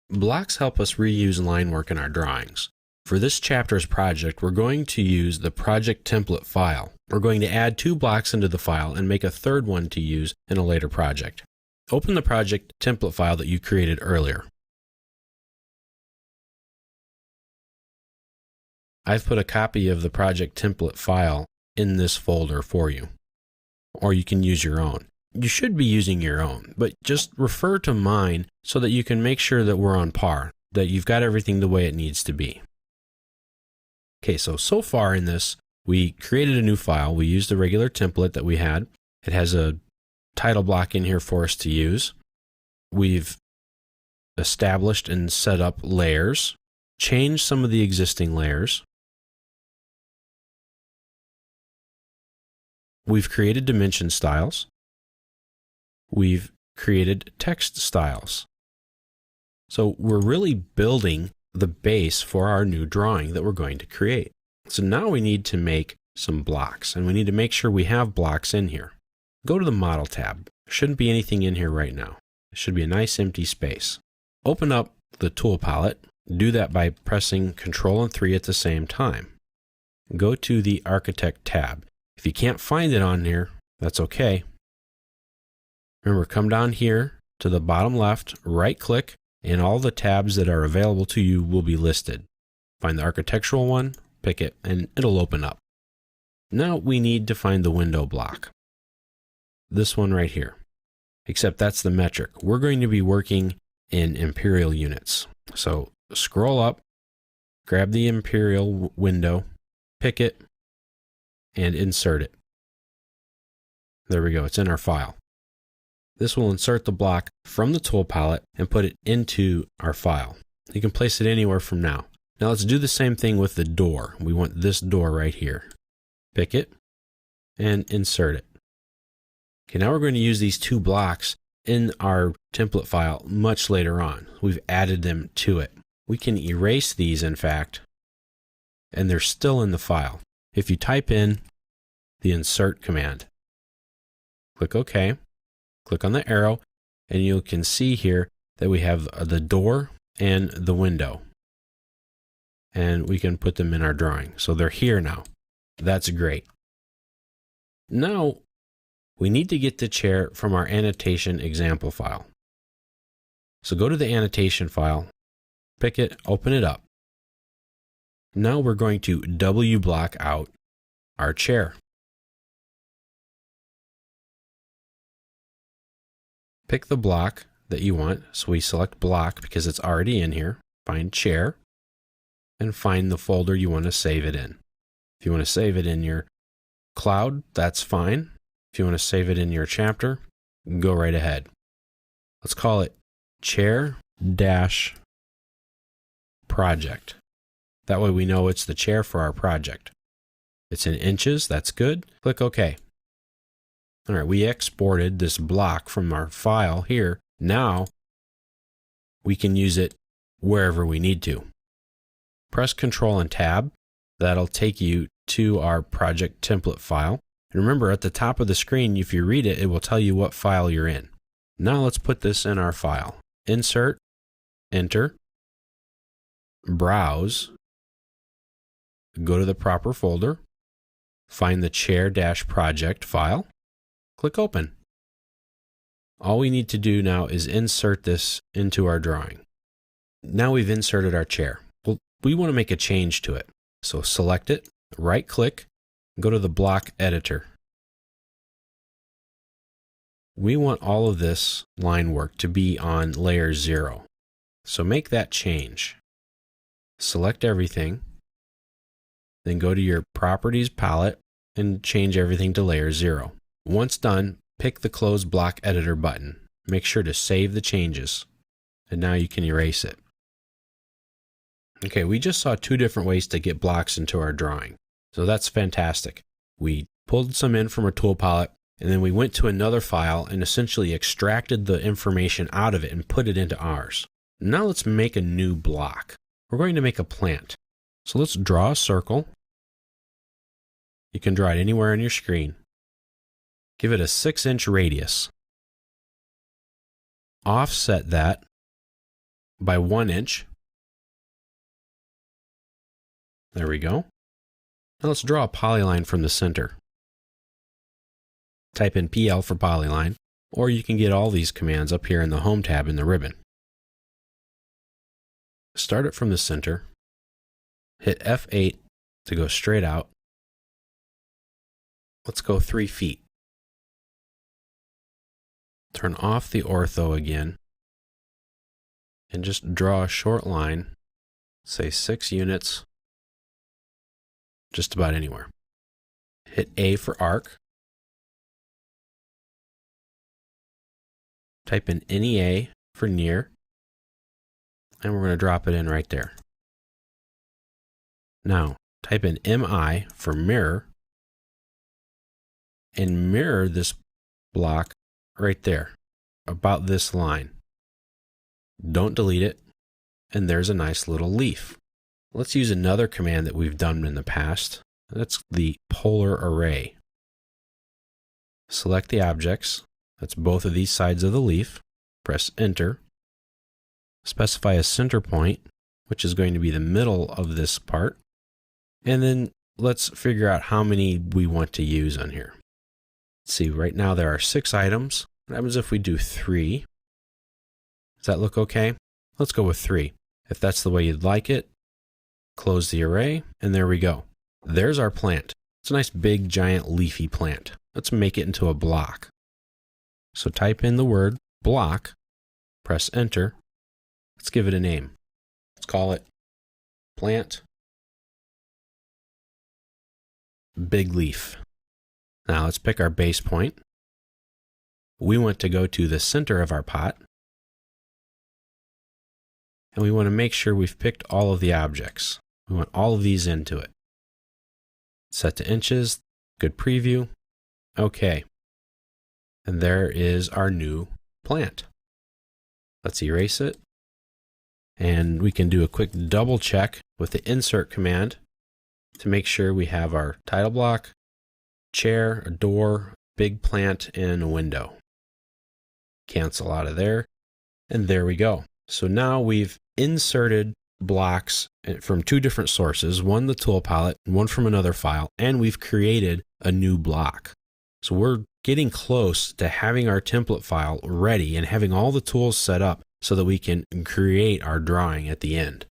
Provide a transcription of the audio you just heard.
Blocks help us reuse line work in our drawings. For this chapter's project, we're going to use the project template file. We're going to add 2 blocks into the file and make a third one to use in a later project. Open the project template file that you created earlier. I've put a copy of the project template file in this folder for you, or you can use your own. You should be using your own, but just refer to mine so that you can make sure that we're on par, that you've got everything the way it needs to be. Okay, so far in this, we created a new file. We used the regular template that we had. It has a title block in here for us to use. We've established and set up layers, changed some of the existing layers. We've created dimension styles. We've created text styles. So we're really building the base for our new drawing that we're going to create. So now we need to make some blocks, and we need to make sure we have blocks in here. Go to the Model tab. There shouldn't be anything in here right now. It should be a nice empty space. Open up the tool palette. Do that by pressing Ctrl and 3 at the same time. Go to the Architect tab. If you can't find it on here, that's okay. Remember, come down here to the bottom left, right-click, and all the tabs that are available to you will be listed. Find the architectural one, pick it, and it'll open up. Now we need to find the window block. This one right here. Except that's the metric. We're going to be working in imperial units. So scroll up, grab the imperial window, pick it, and insert it. There we go, it's in our file. This will insert the block from the tool palette and put it into our file. You can place it anywhere from now. Now let's do the same thing with the door. We want this door right here. Pick it and insert it. Okay, now we're going to use these 2 blocks in our template file much later on. We've added them to it. We can erase these, in fact, and they're still in the file. If you type in the insert command, click OK, click on the arrow, and you can see here that we have the door and the window. And we can put them in our drawing. So they're here now. That's great. Now, we need to get the chair from our annotation example file. So go to the annotation file, pick it, open it up. Now we're going to W block out our chair. Pick the block that you want. So we select block because it's already in here. Find chair and find the folder you want to save it in. If you want to save it in your cloud, that's fine. If you want to save it in your chapter, go right ahead. Let's call it chair-project. That way we know it's the chair for our project. It's in inches, that's good. Click OK. All right, we exported this block from our file here. Now we can use it wherever we need to. Press Ctrl and Tab. That'll take you to our project template file. And remember, at the top of the screen, if you read it, it will tell you what file you're in. Now let's put this in our file. Insert, Enter, Browse, go to the proper folder, find the chair-project file, click Open. All we need to do now is insert this into our drawing. Now we've inserted our chair. Well, we want to make a change to it. So select it, right-click, go to the block editor. We want all of this line work to be on layer 0. So make that change. Select everything, then go to your Properties palette and change everything to layer 0. Once done, pick the Close Block Editor button. Make sure to save the changes, and now you can erase it. Okay, we just saw 2 different ways to get blocks into our drawing. So that's fantastic. We pulled some in from our tool palette, and then we went to another file and essentially extracted the information out of it and put it into ours. Now let's make a new block. We're going to make a plant. So let's draw a circle. You can draw it anywhere on your screen. Give it a 6-inch radius. Offset that by 1 inch. There we go. Now let's draw a polyline from the center. Type in PL for polyline, or you can get all these commands up here in the Home tab in the ribbon. Start it from the center, hit F8 to go straight out. Let's go 3 feet. Turn off the ortho again, and just draw a short line, say 6 units, just about anywhere. Hit A for arc. Type in NEA for near, and we're going to drop it in right there. Now, type in MI for mirror, and mirror this block right there, about this line. Don't delete it, and there's a nice little leaf. Let's use another command that we've done in the past. That's the polar array. Select the objects. That's both of these sides of the leaf. Press Enter. Specify a center point, which is going to be the middle of this part. And then let's figure out how many we want to use on here. Let's see, right now there are 6 items. What happens if we do 3? Does that look okay? Let's go with 3. If that's the way you'd like it, close the array, and there we go. There's our plant. It's a nice big giant leafy plant. Let's make it into a block. So type in the word block, press Enter. Let's give it a name. Let's call it plant big leaf. Now let's pick our base point. We want to go to the center of our pot. And we want to make sure we've picked all of the objects. We want all of these into it. Set to inches. Good preview. Okay. And there is our new plant. Let's erase it. And we can do a quick double check with the insert command to make sure we have our title block, chair, a door, big plant, and a window. Cancel out of there. And there we go. So now we've inserted blocks from 2 different sources, one the tool palette, one from another file, and we've created a new block. So we're getting close to having our template file ready and having all the tools set up so that we can create our drawing at the end.